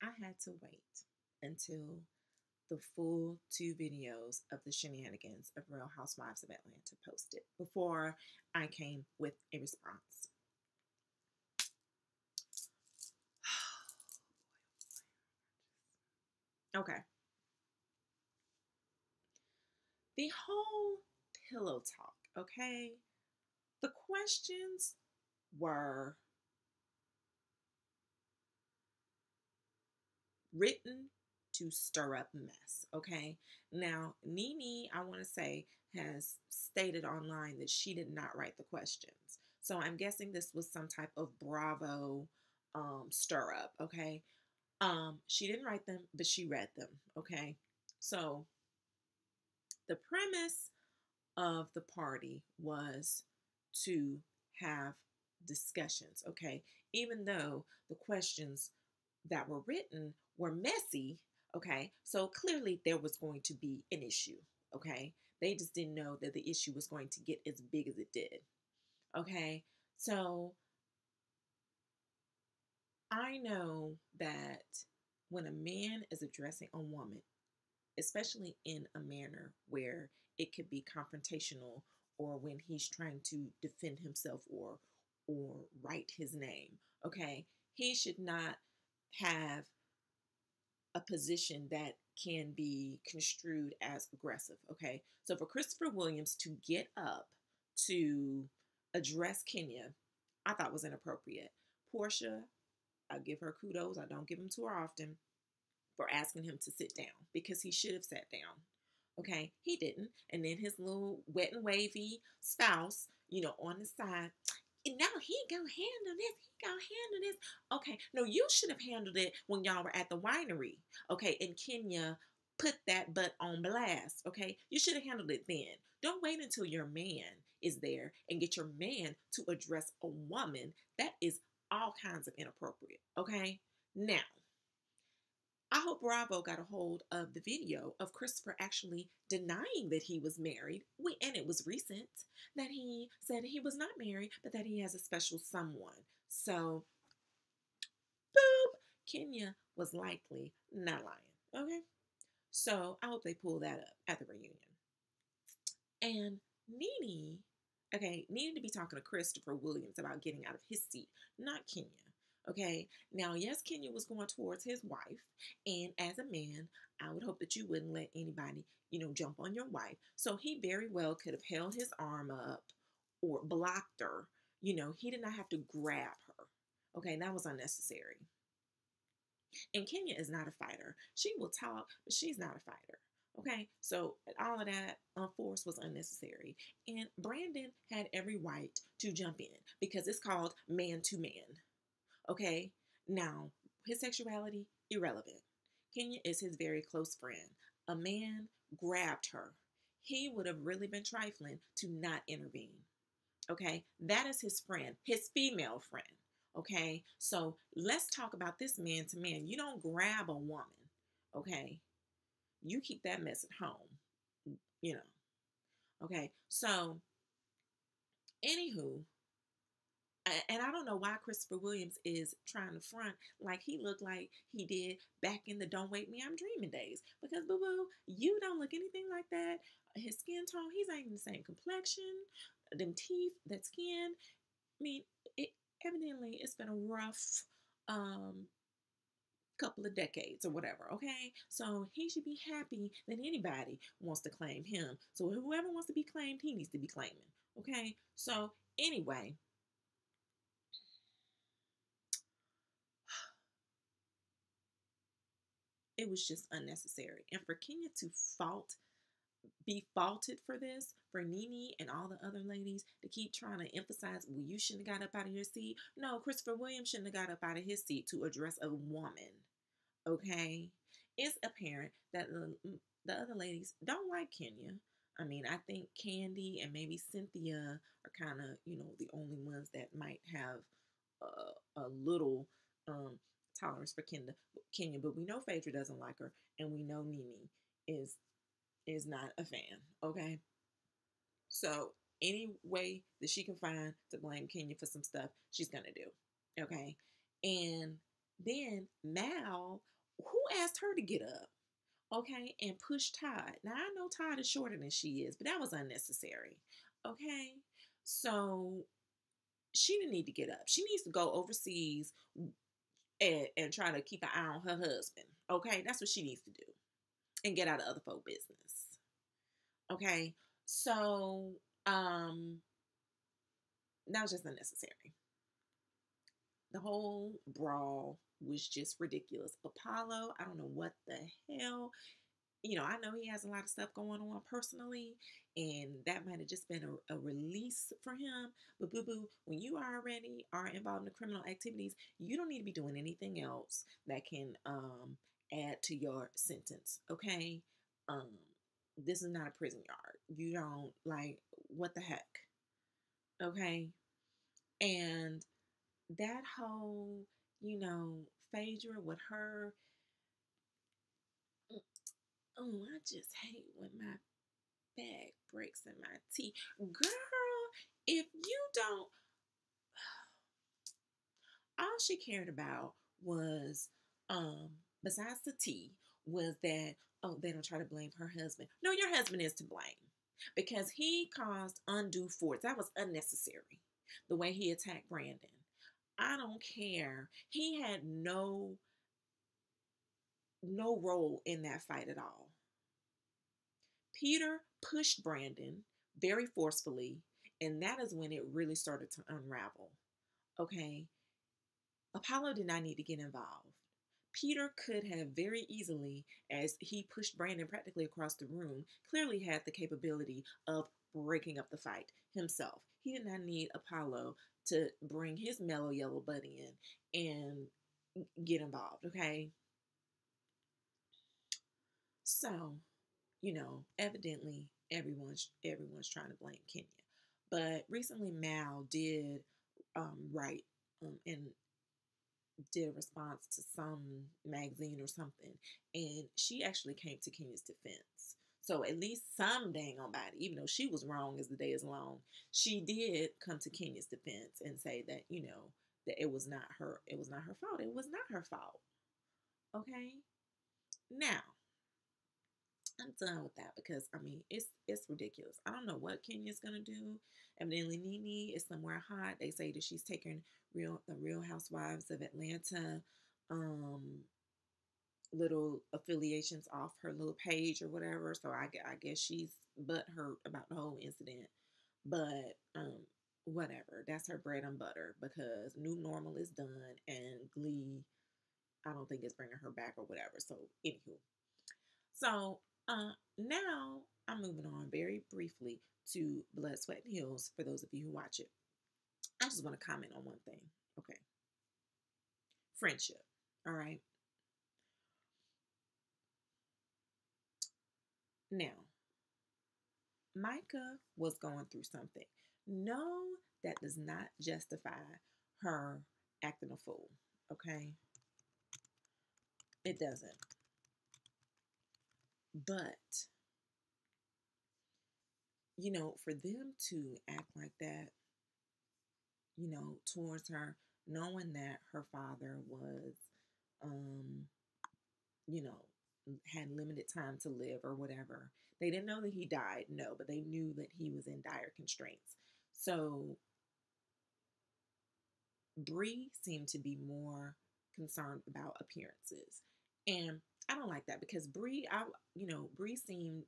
I had to wait until the full two videos of the shenanigans of Real Housewives of Atlanta posted before I came with a response. Okay. The whole pillow talk, okay? The questions were written to stir up mess, okay? Now, Nene, I want to say, has stated online that she did not write the questions. So I'm guessing this was some type of Bravo stir up, okay? She didn't write them, but she read them, okay? So the premise of the party was to have discussions, okay? Even though the questions that were written were messy, okay? So clearly there was going to be an issue, okay? They just didn't know that the issue was going to get as big as it did, okay? So I know that when a man is addressing a woman, especially in a manner where it could be confrontational or when he's trying to defend himself or right his name, okay? He should not have a position that can be construed as aggressive, okay? So for Christopher Williams to get up to address Kenya, I thought was inappropriate. Portia, I give her kudos. I don't give them to her often for asking him to sit down because he should have sat down. Okay, he didn't. And then his little wet and wavy spouse, on the side, now he gonna handle this. He gonna handle this. Okay, no, you should have handled it when y'all were at the winery. Okay, and Kenya put that butt on blast. Okay, you should have handled it then. Don't wait until your man is there and get your man to address a woman. That is all kinds of inappropriate. Okay, now I hope Bravo got a hold of the video of Christopher actually denying that he was married. And it was recent that he said he was not married, but that he has a special someone. So, boop, Kenya was likely not lying. Okay? So, I hope they pull that up at the reunion. And Nene, okay, needed to be talking to Christopher Williams about getting out of his seat, not Kenya. Okay, now, yes, Kenya was going towards his wife, and as a man, I would hope that you wouldn't let anybody, jump on your wife. So he very well could have held his arm up or blocked her. He did not have to grab her. Okay, that was unnecessary. And Kenya is not a fighter. She will talk, but she's not a fighter. Okay, so all of that force was unnecessary. And Brandon had every right to jump in because it's called man to man. Okay, now his sexuality, irrelevant. Kenya is his very close friend. A man grabbed her. He would have really been trifling to not intervene. Okay, that is his friend, his female friend. Okay, so let's talk about this man to man. You don't grab a woman. Okay, you keep that mess at home. You know. Okay, so anywho, and I don't know why Christopher Williams is trying to front like he looked like he did back in the Don't Wake Me, I'm Dreaming days. Because, boo boo, you don't look anything like that. His skin tone, he's ain't the same complexion, them teeth, that skin. I mean, evidently it's been a rough couple of decades or whatever, okay? So he should be happy that anybody wants to claim him. So whoever wants to be claimed, he needs to be claiming, okay? So anyway, it was just unnecessary. And for Kenya to be faulted for this, for Nene and all the other ladies to keep trying to emphasize, well, you shouldn't have got up out of your seat. No, Christopher Williams shouldn't have got up out of his seat to address a woman. Okay? It's apparent that the other ladies don't like Kenya. I mean, I think Candy and maybe Cynthia are kind of, the only ones that might have a little tolerance for Kenya, but we know Phaedra doesn't like her, and we know Nene is not a fan. Okay, so any way that she can find to blame Kenya for some stuff, she's gonna do. Okay, and Then Mal, who asked her to get up? Okay, and push Todd. Now I know Todd is shorter than she is, but that was unnecessary. Okay, so she didn't need to get up. She needs to go overseas and try to keep an eye on her husband. Okay, that's what she needs to do and get out of other folk business. Okay, so um, that was just unnecessary. The whole brawl was just ridiculous. Apollo, I don't know what the hell. I know he has a lot of stuff going on personally, and that might have just been a release for him. But boo boo, when you already are involved in the criminal activities, you don't need to be doing anything else that can add to your sentence. Okay, um, this is not a prison yard. You don't like what the heck. Okay, and that whole Phaedra with her. Oh, I just hate when my back breaks in my teeth. Girl, if you don't, all she cared about was, um, besides the tea, was that, oh, they don't try to blame her husband. No, your husband is to blame because he caused undue force. That was unnecessary. The way he attacked Brandon. I don't care. He had no role in that fight at all. Peter pushed Brandon very forcefully, and that is when it really started to unravel. Okay, Apollo did not need to get involved. Peter could have very easily, as he pushed Brandon practically across the room, clearly had the capability of breaking up the fight himself. He did not need Apollo to bring his mellow yellow buddy in and get involved, okay? So, evidently everyone's trying to blame Kenya. But recently Mal did write and did a response to some magazine or something, and she actually came to Kenya's defense. So at least some dang on body, even though she was wrong as the day is long, she did come to Kenya's defense and say that that it was not her fault. It was not her fault. Okay, now I'm done with that because I mean it's ridiculous. I don't know what Kenya's gonna do. Evidently Nene is somewhere hot. They say that she's taking the Real Housewives of Atlanta little affiliations off her little page or whatever. So I guess she's butthurt about the whole incident. But whatever. That's her bread and butter because New Normal is done and Glee I don't think it's bringing her back or whatever. So anywho. So now I'm moving on very briefly to Blood, Sweat, and Heels for those of you who watch it. I just want to comment on one thing. Okay. Friendship. All right. Now, Micah was going through something. No, that does not justify her acting a fool. Okay. It doesn't. But, for them to act like that, towards her, knowing that her father was, um, you know, had limited time to live or whatever. They didn't know that he died, no, but they knew that he was in dire constraints. So Bree seemed to be more concerned about appearances. And I don't like that because Bree seemed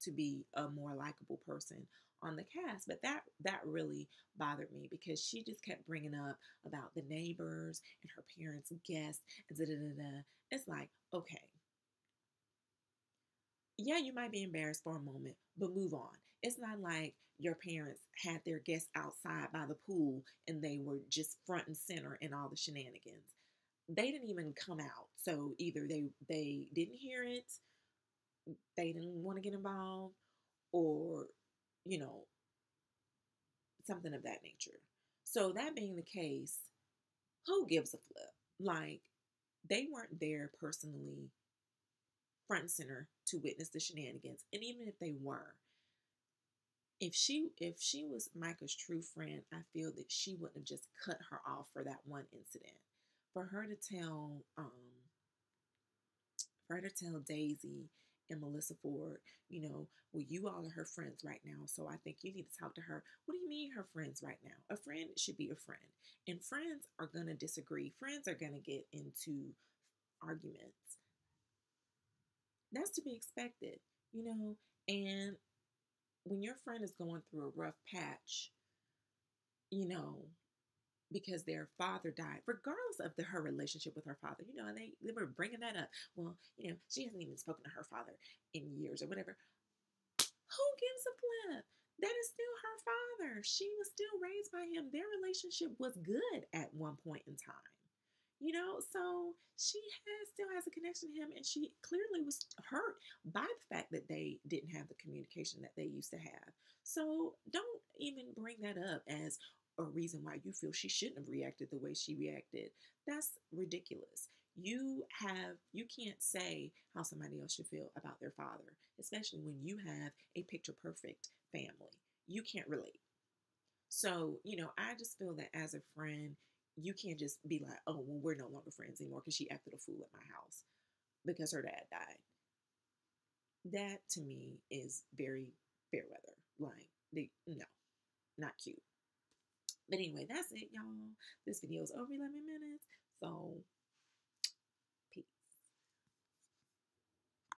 to be a more likable person on the cast, but that really bothered me because she just kept bringing up about the neighbors and her parents' guests and da da da da. It's like, okay, yeah, you might be embarrassed for a moment, but move on. It's not like your parents had their guests outside by the pool and they were just front and center in all the shenanigans. They didn't even come out. So either they didn't hear it, they didn't want to get involved, or you know, something of that nature. So that being the case, who gives a flip? Like they weren't there personally front and center to witness the shenanigans. And even if they were, if she was Micah's true friend, I feel that she wouldn't have just cut her off for that one incident. for her to tell Daisy and Melissa Ford, well, you all are her friends right now, so I think you need to talk to her. What do you mean her friends right now? A friend should be a friend. And friends are going to disagree. Friends are going to get into arguments. That's to be expected. And when your friend is going through a rough patch, you know, because their father died, regardless of her relationship with her father, and they were bringing that up. Well, she hasn't even spoken to her father in years or whatever. Who gives a flip? That is still her father. She was still raised by him. Their relationship was good at one point in time. So she still has a connection to him, and she clearly was hurt by the fact that they didn't have the communication that they used to have. So don't even bring that up as a reason why you feel she shouldn't have reacted the way she reacted. That's ridiculous. You can't say how somebody else should feel about their father, especially when you have a picture perfect family. You can't relate. So, I just feel that as a friend, you can't just be like, oh, well, we're no longer friends anymore because she acted a fool at my house because her dad died. That to me is very fair weather. Like, no, not cute. But anyway, that's it, y'all. This video is over 11 minutes. So